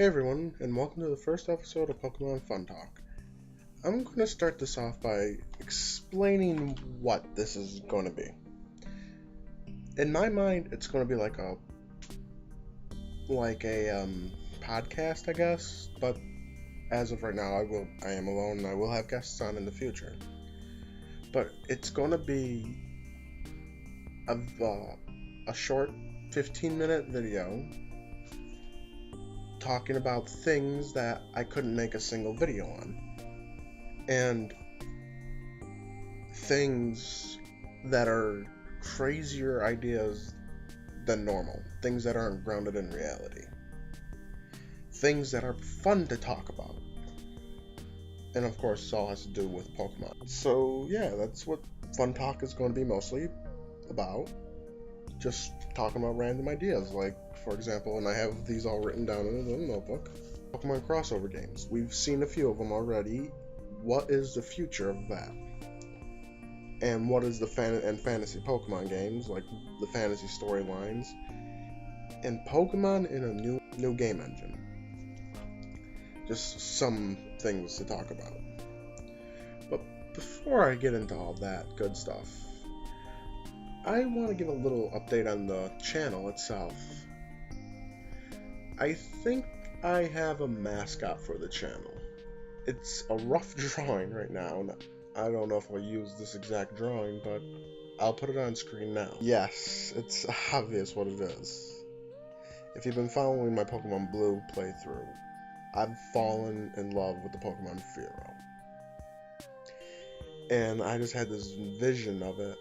Hey everyone, and welcome to the first episode of Pokémon Fun Talk. I'm going to start this off by explaining what this is going to be. In my mind, it's going to be like a podcast, I guess. But as of right now, I am alone, and I will have guests on in the future. But it's going to be a short 15-minute video talking about things that I couldn't make a single video on, and things that are crazier ideas than normal, things that aren't grounded in reality, things that are fun to talk about, and of course it all has to do with Pokemon. So yeah, that's what Fun Talk is going to be mostly about, just talking about random ideas, like for example, and I have these all written down in a little notebook, Pokemon crossover games. We've seen a few of them already. What is the future of that? And what is the fantasy Pokemon games, like the fantasy storylines, and Pokemon in a new game engine. Just some things to talk about. But before I get into all that good stuff, I want to give a little update on the channel itself. I think I have a mascot for the channel. It's a rough drawing right now. I don't know if I'll use this exact drawing, but I'll put it on screen now. Yes, it's obvious what it is. If you've been following my Pokemon Blue playthrough, I've fallen in love with the Pokemon Furo. And I just had this vision of it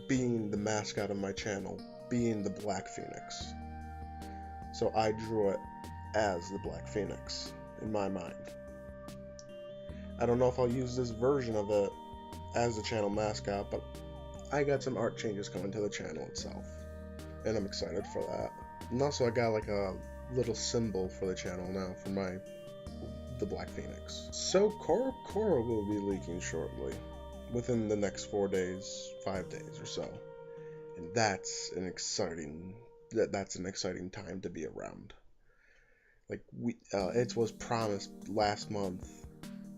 being the mascot of my channel, being the Black Phoenix. So I drew it as the Black Phoenix in my mind. I don't know if I'll use this version of it as the channel mascot, but I got some art changes coming to the channel itself, and I'm excited for that. And also I got like a little symbol for the channel now for the Black Phoenix. So Cora will be leaking shortly, within the next 4 days, 5 days or so, and that's an exciting time to be around. Like it was promised last month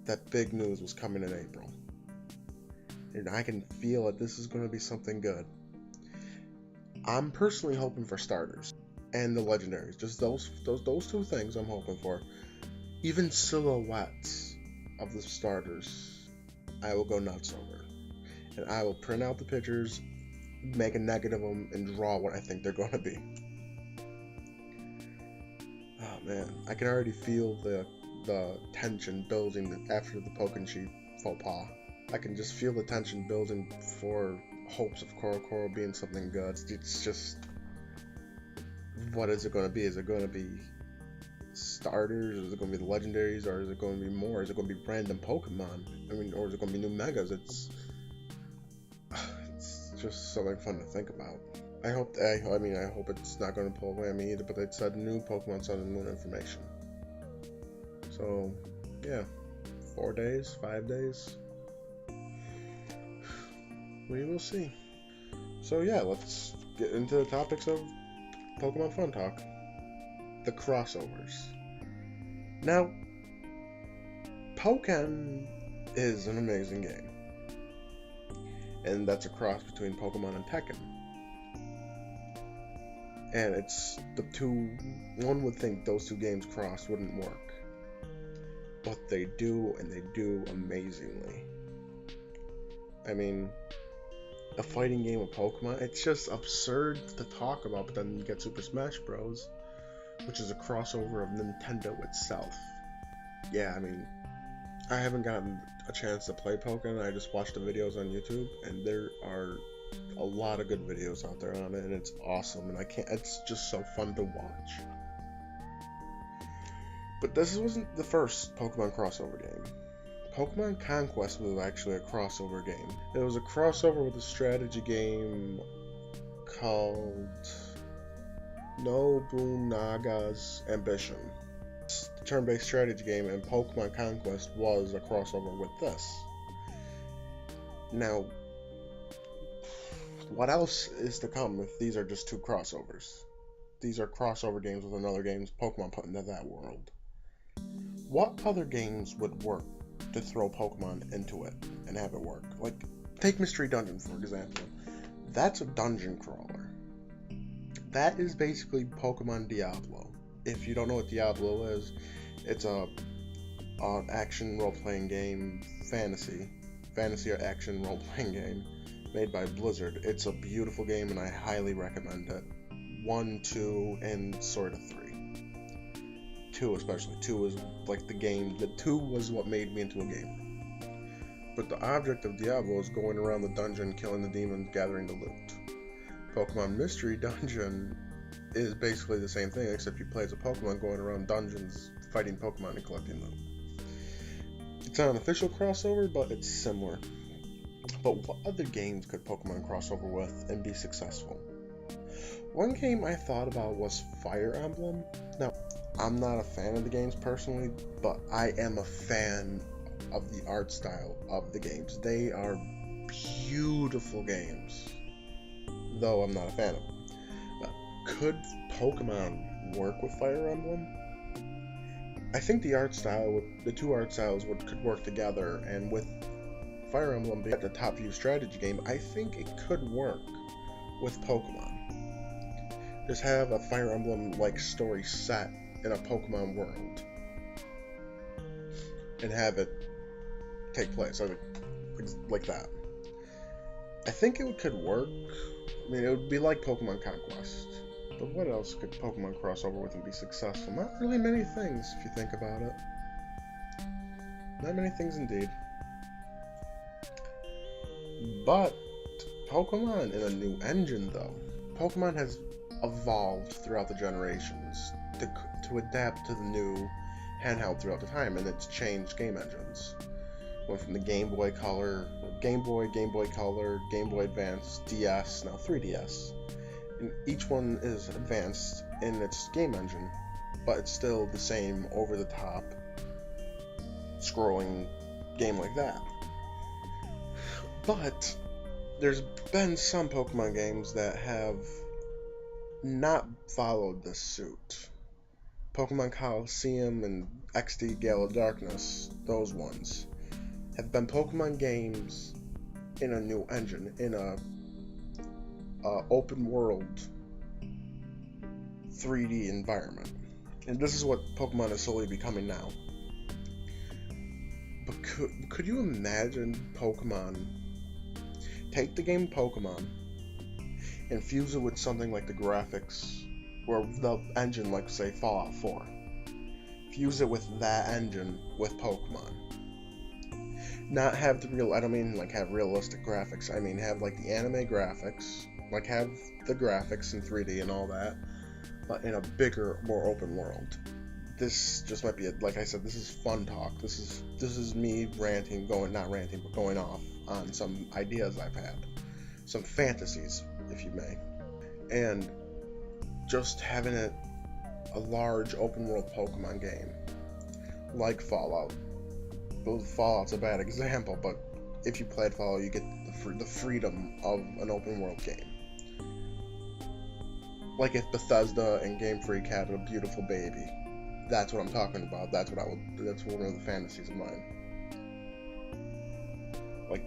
that big news was coming in April, and I can feel that this is going to be something good. I'm personally hoping for starters and the legendaries, just those two things I'm hoping for. Even silhouettes of the starters, I will go nuts over, and I will print out the pictures, make a negative of them, and draw what I think they're going to be. Oh man, I can already feel the tension building after the Pokémon faux pas. I can just feel the tension building for hopes of Coral being something good. It's just, what is it going to be? Is it going to be starters? Is it going to be the legendaries? Or is it going to be more? Is it going to be random Pokemon? Or is it going to be new megas? It's just something fun to think about. I hope it's not going to pull away on me either, but it said new Pokemon Sun and Moon information. So, yeah, 4 days, 5 days, we will see. So yeah, let's get into the topics of Pokemon Fun Talk. The crossovers. Now, Pokken is an amazing game, and that's a cross between Pokemon and Tekken. And it's one would think those two games crossed wouldn't work, but they do, and they do amazingly. I mean, a fighting game of Pokemon, it's just absurd to talk about, but then you get Super Smash Bros., which is a crossover of Nintendo itself. Yeah, I mean, I haven't gotten a chance to play Pokemon, I just watched the videos on YouTube, and there are a lot of good videos out there on it, and it's awesome, and it's just so fun to watch. But this wasn't the first Pokemon crossover game. Pokemon Conquest was actually a crossover game. It was a crossover with a strategy game called Nobunaga's Ambition. It's a turn-based strategy game, and Pokemon Conquest was a crossover with this. Now, what else is to come if these are just two crossovers? these are crossover games with another games Pokemon put into that world. What other games would work to throw Pokemon into it and have it work? Like, take Mystery Dungeon, for example. That's a dungeon crawler. That is basically Pokemon Diablo. If you don't know what Diablo is, it's an action role-playing game, fantasy or action role-playing game made by Blizzard. It's a beautiful game and I highly recommend it. 1, 2, and sort of 3. 2 especially. 2 was like the game. The 2 was what made me into a game. But the object of Diablo is going around the dungeon, killing the demons, gathering the loot. Pokemon Mystery Dungeon is basically the same thing, except you play as a Pokemon going around dungeons, fighting Pokemon and collecting them. It's not an official crossover, but it's similar. But what other games could Pokemon crossover with and be successful? One game I thought about was Fire Emblem. Now, I'm not a fan of the games personally, but I am a fan of the art style of the games. They are beautiful games, though I'm not a fan of them. Could Pokemon work with Fire Emblem? I think the two art styles could work together, and with Fire Emblem being the top view strategy game, I think it could work with Pokemon. Just have a Fire Emblem-like story set in a Pokemon world, and have it take place like that. I think it could work. I mean, it would be like Pokemon Conquest. But what else could Pokemon cross over with and be successful? Not really many things, if you think about it. Not many things indeed. But Pokemon in a new engine, though. Pokemon has evolved throughout the generations to adapt to the new handheld throughout the time, and it's changed game engines. Went from the Game Boy Color, Game Boy Color, Game Boy Advance, DS, now 3DS. And each one is advanced in its game engine, but it's still the same over-the-top scrolling game like that. But there's been some Pokemon games that have not followed this suit. Pokemon Coliseum and XD Gale of Darkness, those ones, have been Pokemon games in a new engine, in a open world 3D environment. And this is what Pokemon is slowly becoming now. But could you imagine Pokemon take the game Pokemon and fuse it with something like the graphics or the engine, like say Fallout 4? Fuse it with that engine with Pokemon. Not have the real, I don't mean like have realistic graphics, I mean have like the anime graphics, like have the graphics in 3D and all that, but in a bigger, more open world. This just might be like I said, this is fun talk. This is me ranting, going off on some ideas I've had, some fantasies, if you may, and just having it a large open world Pokemon game like Fallout. Well, Fallout's a bad example, but if you played Fallout, you get the freedom of an open world game. Like if Bethesda and Game Freak had a beautiful baby. That's what I'm talking about. That's one of the fantasies of mine. Like,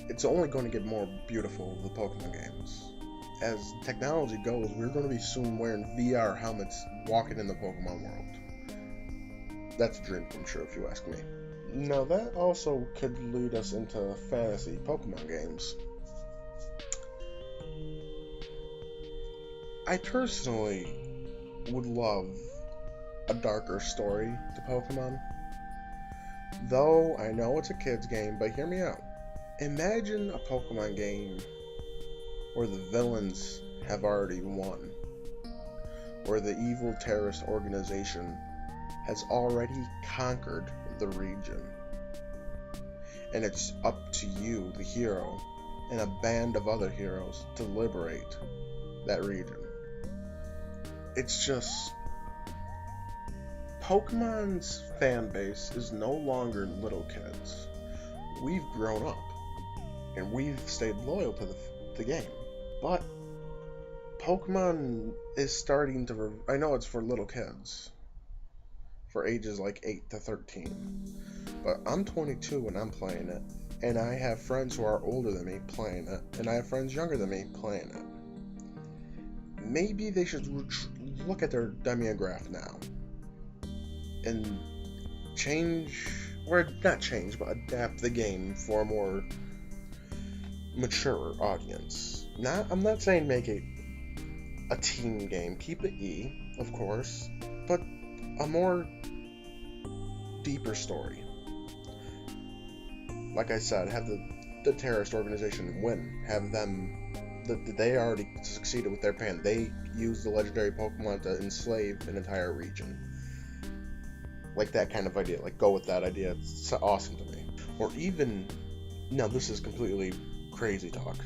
it's only going to get more beautiful, the Pokemon games. As technology goes, we're going to be soon wearing VR helmets walking in the Pokemon world. That's a dream come true, if you ask me. Now, that also could lead us into fantasy Pokemon games. I personally would love a darker story to Pokemon. Though I know it's a kid's game, but hear me out. Imagine a Pokemon game where the villains have already won, where the evil terrorist organization has already conquered the region, and it's up to you, the hero, and a band of other heroes to liberate that region. It's just, Pokemon's fan base is no longer little kids. We've grown up, and we've stayed loyal to the game. But Pokemon is starting to... I know it's for little kids, for ages like 8 to 13, but I'm 22 and I'm playing it, and I have friends who are older than me playing it, and I have friends younger than me playing it. Maybe they should look at their demographic now and change, or not change, but adapt the game for a more mature audience. I'm not saying make it a teen game. Keep it E, of course, but a more deeper story. Like I said, have the terrorist organization win. Have them... They already succeeded with their plan. They used the legendary Pokemon to enslave an entire region. Like that kind of idea. Like, go with that idea. It's awesome to me. Or even... Now, this is completely crazy talk.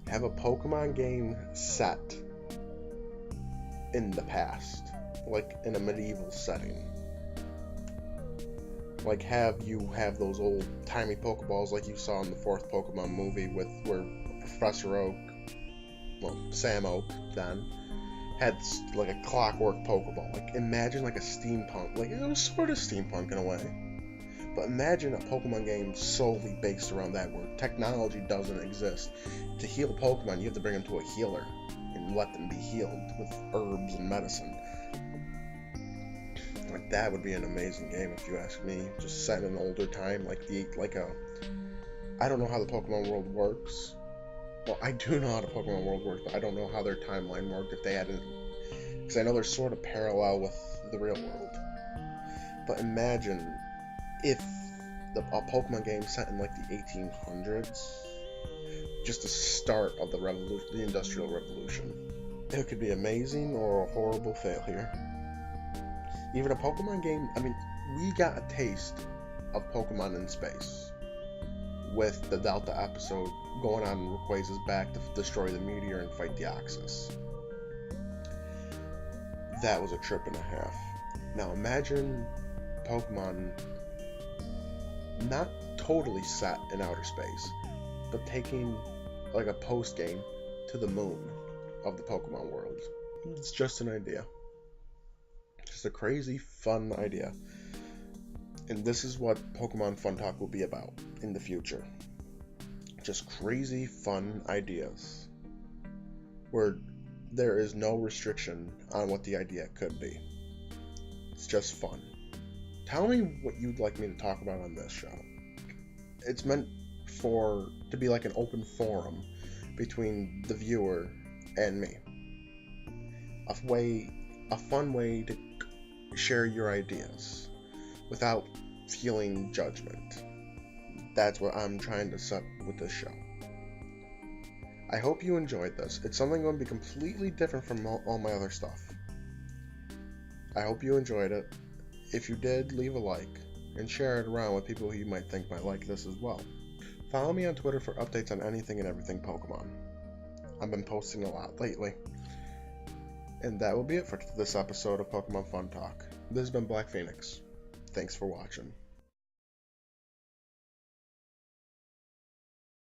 Have a Pokemon game set in the past. Like, in a medieval setting. Like, have those old timey Pokeballs like you saw in the 4th Pokemon movie where Professor Oak, well, Sam Oak then, had like a clockwork Pokeball. Like, imagine like a steampunk, like, it was sort of steampunk in a way. But imagine a Pokemon game solely based around that, where technology doesn't exist. To heal Pokemon, you have to bring them to a healer and let them be healed with herbs and medicine. Like, that would be an amazing game if you ask me. Just set in an older time, I don't know how the Pokemon world works. Well, I do know how the Pokemon world works, but I don't know how their timeline worked if they hadn't, because I know they're sort of parallel with the real world. But imagine if a Pokemon game set in like the 1800s, just the start of the revolution, the Industrial Revolution. It could be amazing or a horrible failure. Even a Pokemon game, I mean, we got a taste of Pokemon in space with the Delta episode going on in Rayquaza's back to destroy the meteor and fight the Oxus. That was a trip and a half. Now imagine Pokemon not totally set in outer space, but taking like a post game to the moon of the Pokemon world. It's just an idea. Just a crazy, fun idea. And this is what Pokemon Fun Talk will be about in the future. Just crazy, fun ideas. Where there is no restriction on what the idea could be. It's just fun. Tell me what you'd like me to talk about on this show. It's meant to be like an open forum between the viewer and me. A fun way to share your ideas without feeling judgment. That's what I'm trying to set with this show. I hope you enjoyed this. It's something going to be completely different from all my other stuff. I hope you enjoyed it. If you did, leave a like and share it around with people who you might think might like this as well. Follow me on Twitter for updates on anything and everything Pokemon. I've been posting a lot lately. And that will be it for this episode of Pokemon Fun Talk. This has been Black Phoenix. Thanks for watching.